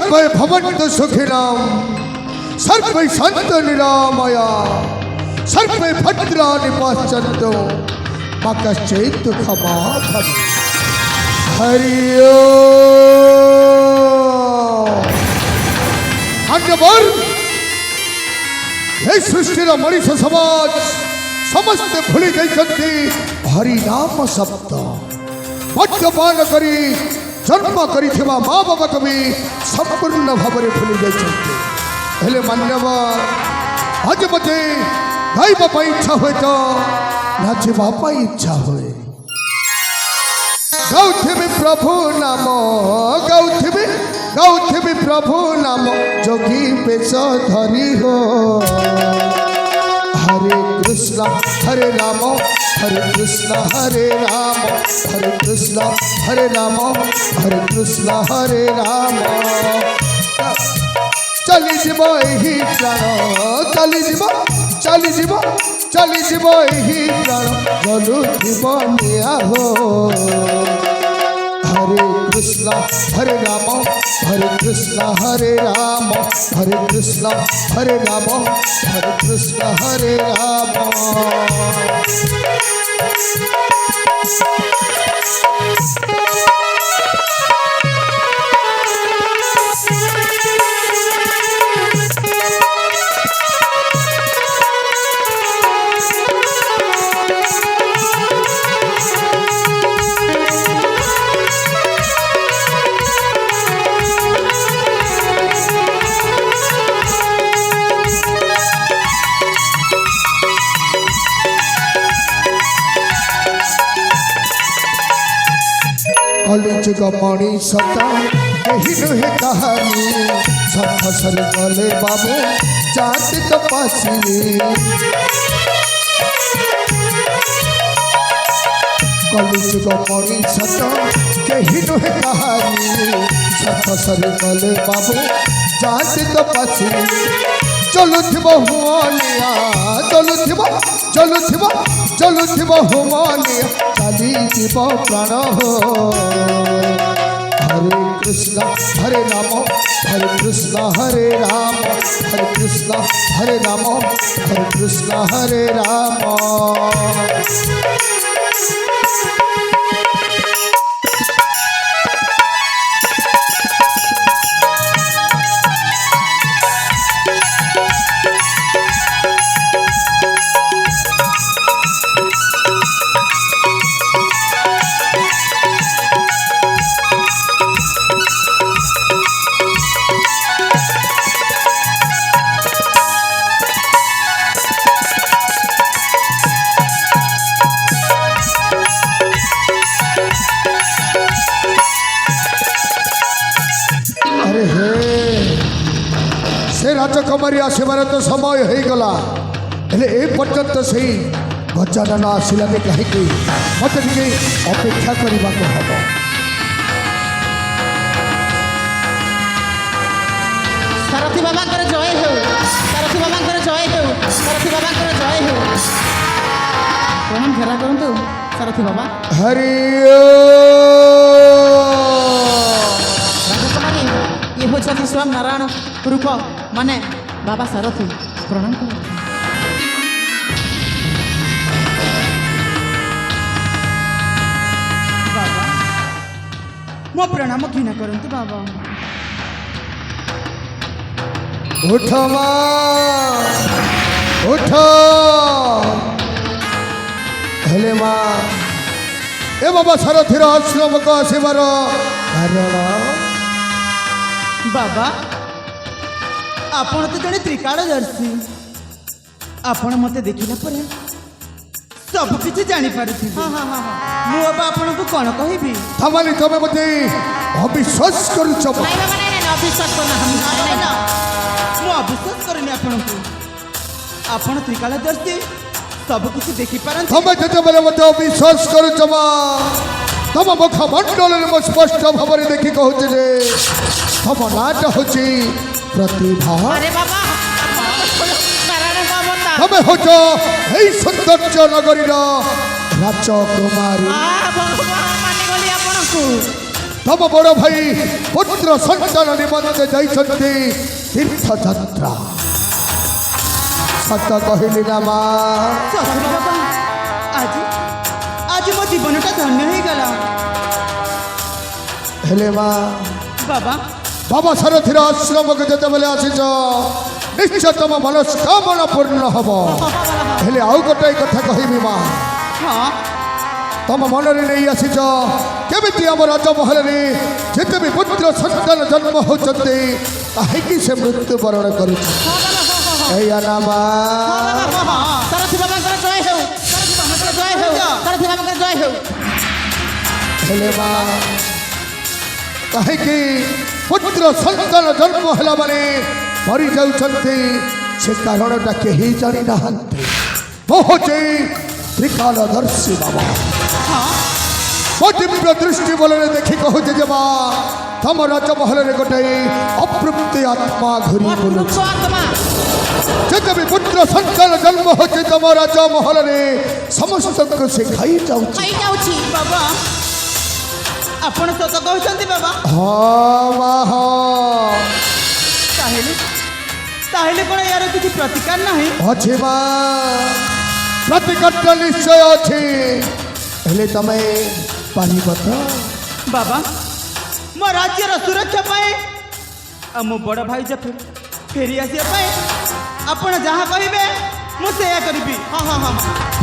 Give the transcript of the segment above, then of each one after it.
सर्वे भवन्तु सुखिनः सर्वे सन्तु निरामयाः सर्वे भद्राणि पश्यन्तु मा कश्चित् दुःखं मा भवेत्। हरि ओम। अन्यवर हे सृष्टिर मनीष समाज समस्त भूली जाइछन्ति हरिनाम शब्द मद्यपान करी जन्म करिथिबा माँ बाबा को भी संपूर्ण भावरे भूली जाइछन्ति। हेले मान्यवर आज मते गाइबा पाई इच्छा हुए तो नाचिबा पाई इच्छा हुए। गाउथिबि प्रभु नाम गाउथिबि प्रभु नाम जोगी बेश धरी हो। हरे कृष्ण हरे राम हरे कृष्ण हरे राम हरे कृष्ण हरे राम हरे कृष्ण हरे राम। चली जीव एही प्राण चली जीव एही प्राण गलु जीव निया हो। हरे कृष्ण हरे राम हरे कृष्ण हरे राम हरे कृष्ण हरे राम हरे कृष्ण हरे राम। कलिजुग मणि सता यही नुहे कहानी सब फसल गले बाबू जाति तो पासी। कलिजुग मणि सता यही नुहे कहानी सब फसल गले बाबू जाति तो पासी। चलुथिब हुआनिया चलुथिब हुआनिया चली जीव प्राण हो। हरे कृष्ण हरे राम हरे कृष्ण हरे राम हरे कृष्ण हरे राम हरे कृष्ण हरे राम। राजकुमारी आसबार तो समय हो गला हेले ए पर्यंत से गजानन आसलानी कहीं मत अपेक्षा करने को हम। सारथी बाबा जय हो सारथी बाबा जय हो सारथी बाबा जय हो। प्रणाम घेरा करतु सारथी बाबा। हरि राजकुमारी ये हूँ स्वयं नारायण रूप माने बाबा सारथी प्रणाम कर। बाबा मो प्रणाम घृणा करतु बाबा। उठ उठ हेले माँ ए बाबा सारथीर आश्रम को आसबार कारण बाबा आपण तो जड़े त्रिकालदर्शी आपण मते देखिला परे सब किछि जानि पारुथि। हां हां हां मु अब आपण को कोन कहिबी थमाली तमे मते अविश्वास करूछ। नहीं बाबा नहीं अविश्वास करना हम मु अविश्वास करनी आपण को। आपण त्रिकालदर्शी सब किछि देखि पारन। तमे जते बेले मते अविश्वास करूछ मा तम मुख मंडल में स्पष्ट भाव में देखी कहूँ जे तम नाट हूँ प्रतिभा। अरे बाबा तमें हूँ यही सौंदर्य नगरी राजकुमारी। ତମ ବଡ଼ ଭାଇ ପୁତ୍ର ସନ୍ତାନ ନିମନ୍ତେ ଯାଇଛନ୍ତି ତୀର୍ଥଯାତ୍ରା। ସତ କହିଲି ନା ମା? ଶ୍ୱଶୁର ବାବା, ଆଜି ଆଜି ମୋ ଜୀବନଟା ଧନ୍ୟ ହେଇଗଲା। ହେଲେ ମା, ବାବା, ବାବା ସାରଥୀର ଆଶ୍ରମକୁ ଯେତେବେଳେ ଆସିଛ ନିଶ୍ଚୟ ତମ ମନସ୍କାମନା ପୂର୍ଣ୍ଣ ହବ। ହେଲେ ଆଉ ଗୋଟାଏ କଥା କହିବି ମା, ହଁ ତମ ମନରେ ନେଇ ଆସିଛ କେମିତି ଆମ ରାଜମହଲରେ ଯେତେ ବି ପୁତ୍ର ସନ୍ତାନ ଜନ୍ମ ହେଉଛନ୍ତି କାହିଁକି ସେ ମୃତ୍ୟୁବରଣ କରୁଛି? ଏଇଆ ନା ମା? ସାରଥୀ ବାବାଙ୍କର ଜୟ ହେଉ, ସାରଥୀ ବାବାଙ୍କର ଜୟ ହେଉ, ସାରଥୀ ବାବାଙ୍କର ଜୟ ହେଉ। ହେଲେ ମା, କାହିଁକି ପୁତ୍ର ସନ୍ତାନ ଜନ୍ମ ହେଲା ମାନେ ମରିଯାଉଛନ୍ତି ସେ କାରଣଟା କେହି ଜାଣିନାହାନ୍ତି। ମୁଁ ହେଉଛି ତ୍ରିକାଳଦର୍ଶୀ ବାବା। ମୋ ଦିବ୍ୟ ଦୃଷ୍ଟି ବଳରେ ଦେଖି କହୁଛି ଯେ ମା, ତମ ରାଜମହଲରେ ଗୋଟାଏ ଅତୃପ୍ତି ଆତ୍ମା ଘୁରି ବୁଲୁଛି। ଯେତେ ବି ପୁତ୍ର ସନ୍ତାନ ଜନ୍ମ ହେଉଛି ତମ ରାଜମହଲରେ ସମସ୍ତଙ୍କୁ ସେ ଖାଇଯାଉଛି। ବାବା, ଆପଣ ସତ କହୁଛନ୍ତି ବାବା? ହଁ ମା ହଁ। ତାହେଲେ କ'ଣ ୟାର କିଛି ପ୍ରତିକାର ନାହିଁ? ଅଛି ମା, ପ୍ରତିକାରଟା ନିଶ୍ଚୟ ଅଛି। ହେଲେ ତମେ ପାରିବ ତ? ବାବା, ମୋ ରାଜ୍ୟର ସୁରକ୍ଷା ପାଇଁ ଆଉ ମୋ ବଡ଼ ଭାଇ ଯେ ଫେରି ଆସିବା ପାଇଁ ଆପଣ ଯାହା କହିବେ ମୁଁ ସେଇଆ କରିବି। ହଁ ହଁ ହଁ,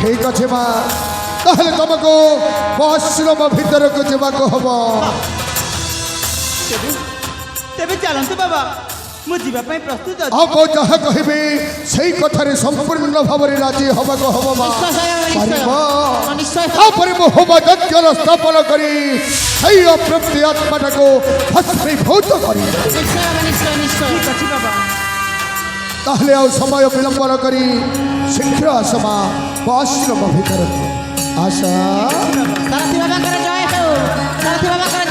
ଠିକ ଅଛି ମା, ତାହେଲେ ତମକୁ ମୋ ଆଶ୍ରମ ଭିତରକୁ ଯିବାକୁ ହବ। ତେବେ ଚାଲନ୍ତୁ ବାବା, ମୁଁ ଯିବା ପାଇଁ ପ୍ରସ୍ତୁତ ଅଛି। ଆଉ ମୁଁ ଯାହା କହିବି ସେଇ କଥାରେ ସମ୍ପୂର୍ଣ୍ଣ ଭାବରେ ରାଜି ହବାକୁ ହବ ମା। ପାରିବ? ତାପରେ ମୁଁ ହୋମ ଯଜ୍ଞର ସ୍ଥାପନ କରି ସେଇ ଅତୃପ୍ତି ଆତ୍ମାଟାକୁ ଭସ୍ମୀଭୂତ କରିବି। ଠିକ ଅଛି ବାବା। ତାହେଲେ ଆଉ ସମୟ ବିଳମ୍ବନ କରି ଶୀଘ୍ର ଆସ ମା ମୋ ଆଶ୍ରମ ଭିତରକୁ ଆସ। ସାରଥୀ ବାବାଙ୍କର ଜୟ ହେଉ, ସାରଥୀ ବାବାଙ୍କର